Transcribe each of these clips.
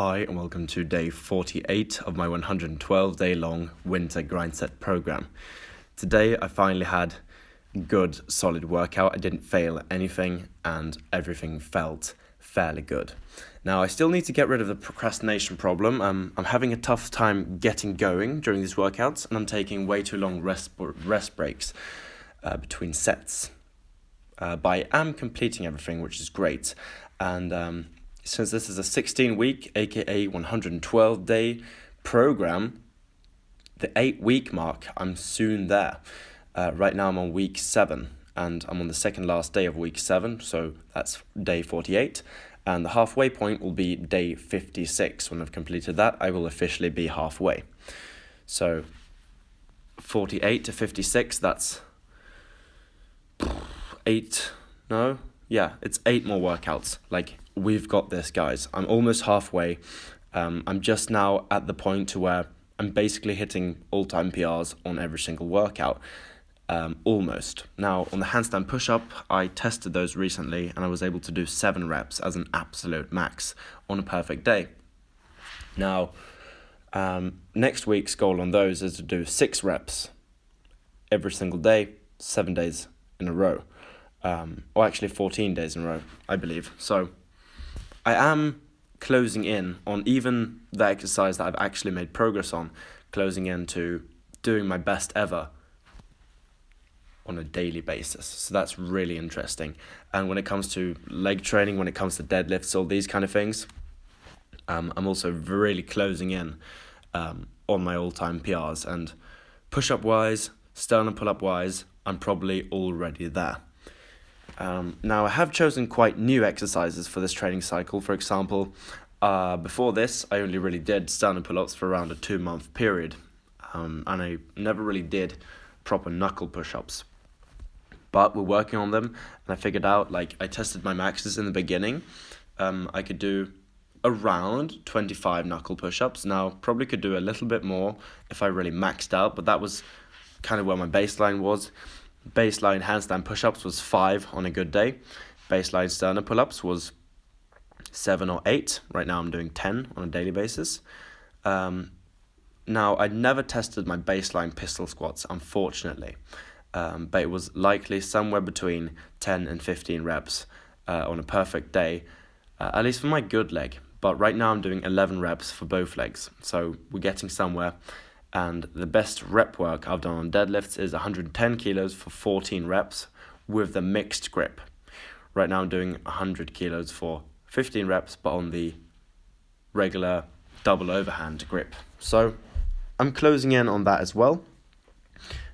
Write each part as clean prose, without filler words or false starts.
Hi and welcome to day 48 of my 112-day long winter Grindset program. Today I finally had a good solid workout. I didn't fail anything and everything felt fairly good. Now I still need to get rid of the procrastination problem. I'm having a tough time getting going during these workouts and I'm taking way too long rest breaks between sets. But I am completing everything, which is great. And since this is a 16-week, aka 112-day program, the 8-week mark, I'm soon there. Right now I'm on week 7, and I'm on the second last day of week 7, so that's day 48. And the halfway point will be day 56. When I've completed that, I will officially be halfway. So 48 to 56, that's it's 8 more workouts. We've got this, guys. I'm almost halfway. I'm just now at the point to where I'm basically hitting all-time PRs on every single workout. Almost. Now, on the handstand push-up, I tested those recently and I was able to do 7 reps as an absolute max on a perfect day. Now, next week's goal on those is to do 6 reps every single day, 7 days in a row. Or actually 14 days in a row, I believe. So I am closing in on even the exercise that I've actually made progress on, closing in to doing my best ever on a daily basis. So that's really interesting. And when it comes to leg training, when it comes to deadlifts, all these kind of things, I'm also really closing in on my all-time PRs. And push-up wise, sternum pull-up wise, I'm probably already there. Now I have chosen quite new exercises for this training cycle. For example, before this, I only really did sternum pull-ups for around a 2-month period. And I never really did proper knuckle push-ups. But we're working on them, and I figured out, I tested my maxes in the beginning. I could do around 25 knuckle push-ups. Now, probably could do a little bit more if I really maxed out, but that was kind of where my baseline was. Baseline handstand push-ups was 5 on a good day. Baseline sternum pull-ups was 7 or 8. Right now I'm doing 10 on a daily basis. Now, I never tested my baseline pistol squats, unfortunately. But it was likely somewhere between 10 and 15 reps on a perfect day, at least for my good leg. But right now I'm doing 11 reps for both legs. So we're getting somewhere. And the best rep work I've done on deadlifts is 110 kilos for 14 reps with the mixed grip. Right now I'm doing 100 kilos for 15 reps, but on the regular double overhand grip. So I'm closing in on that as well.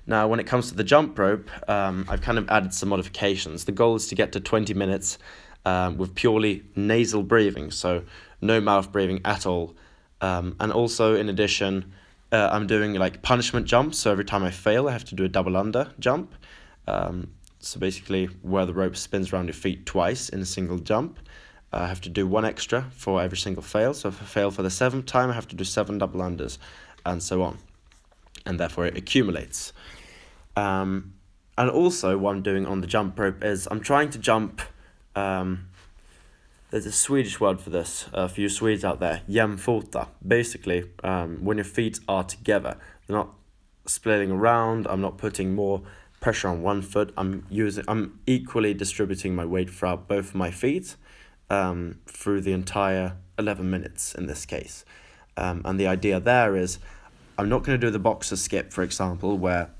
Now, when it comes to the jump rope, I've kind of added some modifications. The goal is to get to 20 minutes with purely nasal breathing, so no mouth breathing at all. And also, in addition, I'm doing punishment jumps, so every time I fail I have to do a double under jump. So basically where the rope spins around your feet twice in a single jump. I have to do 1 extra for every single fail, so if I fail for the 7th time I have to do 7 double unders and so on, and therefore it accumulates. And also what I'm doing on the jump rope is I'm trying to jump, there's a Swedish word for this, for you Swedes out there, jämfota. Basically, when your feet are together, they're not splitting around, I'm not putting more pressure on one foot, I'm equally distributing my weight throughout both my feet, through the entire 11 minutes in this case. And the idea there is, I'm not going to do the boxer skip, for example, where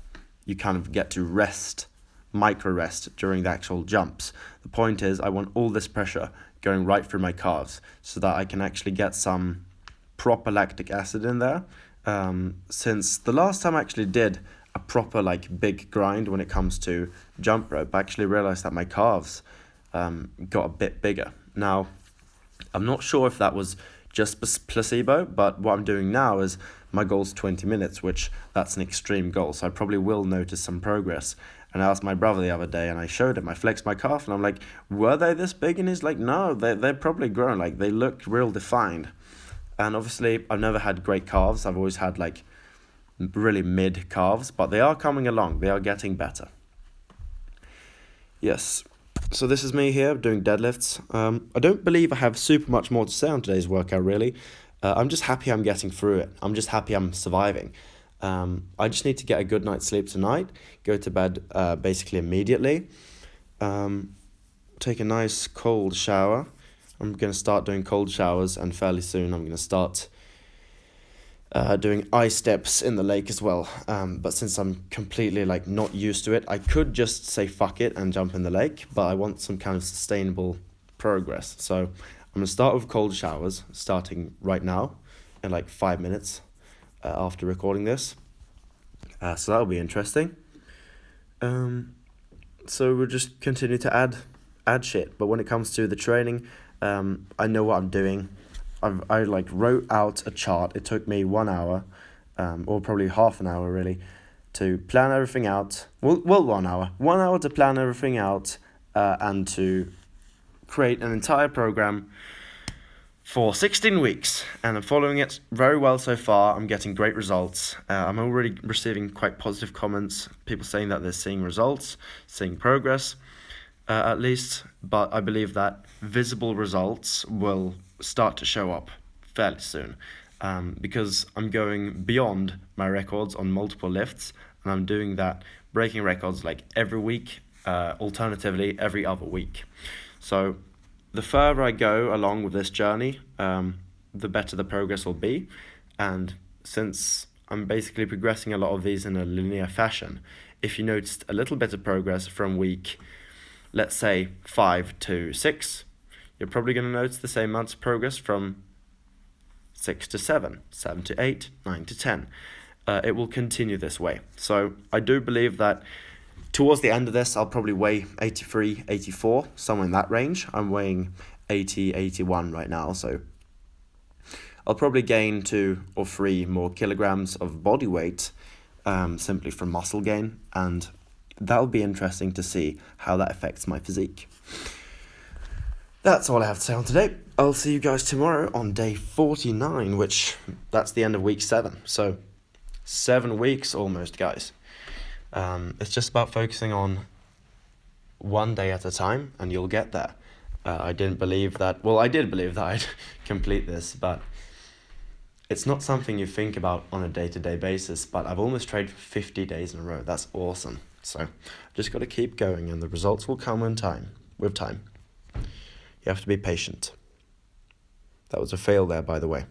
you kind of get to rest, micro rest during the actual jumps. The point is, I want all this pressure going right through my calves so that I can actually get some proper lactic acid in there. Since the last time I actually did a proper big grind when it comes to jump rope, I actually realized that my calves got a bit bigger. Now, I'm not sure if that was just placebo, but what I'm doing now is my goal's 20 minutes, which that's an extreme goal, so I probably will notice some progress. And I asked my brother the other day, and I showed him, I flexed my calf, and I'm like, were they this big? And he's like, no, they're probably grown, they look real defined. And obviously, I've never had great calves, I've always had really mid calves, but they are coming along, they are getting better. Yes, So this is me here doing deadlifts. I don't believe I have super much more to say on today's workout, really. I'm just happy I'm getting through it. I'm just happy I'm surviving. I just need to get a good night's sleep tonight, go to bed basically immediately, take a nice cold shower. I'm going to start doing cold showers, and fairly soon I'm going to start doing ice steps in the lake as well. But since I'm completely not used to it, I could just say fuck it and jump in the lake, but I want some kind of sustainable progress. So I'm going to start with cold showers, starting right now in 5 minutes after recording this. So that'll be interesting. So we'll just continue to add shit. But when it comes to the training, I know what I'm doing. I wrote out a chart. It took me 1 hour, or probably half an hour really, to plan everything out. Well, 1 hour. 1 hour to plan everything out, and to create an entire program for 16 weeks. And I'm following it very well so far. I'm getting great results. I'm already receiving quite positive comments. People saying that they're seeing results, seeing progress, at least. But I believe that visible results will start to show up fairly soon, because I'm going beyond my records on multiple lifts, and I'm doing that, breaking records every week, alternatively every other week. So the further I go along with this journey, the better the progress will be. And since I'm basically progressing a lot of these in a linear fashion, if you noticed a little bit of progress from week, let's say 5 to 6, you're probably going to notice the same amount of progress from 6 to 7, 7 to 8, 9 to 10. It will continue this way. So I do believe that towards the end of this, I'll probably weigh 83, 84, somewhere in that range. I'm weighing 80, 81 right now, so I'll probably gain 2 or 3 more kilograms of body weight, simply from muscle gain, and that'll be interesting to see how that affects my physique. That's all I have to say on today. I'll see you guys tomorrow on day 49, which that's the end of week 7. So 7 weeks almost, guys. It's just about focusing on one day at a time, and you'll get there. I did believe that I'd complete this, but it's not something you think about on a day-to-day basis. But I've almost trained for 50 days in a row. That's awesome. So just got to keep going, and the results will come with time. You have to be patient. That was a fail there, by the way.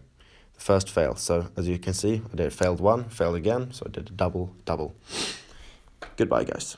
The first fail. So as you can see, I failed 1, failed again. So I did a double. Goodbye, guys.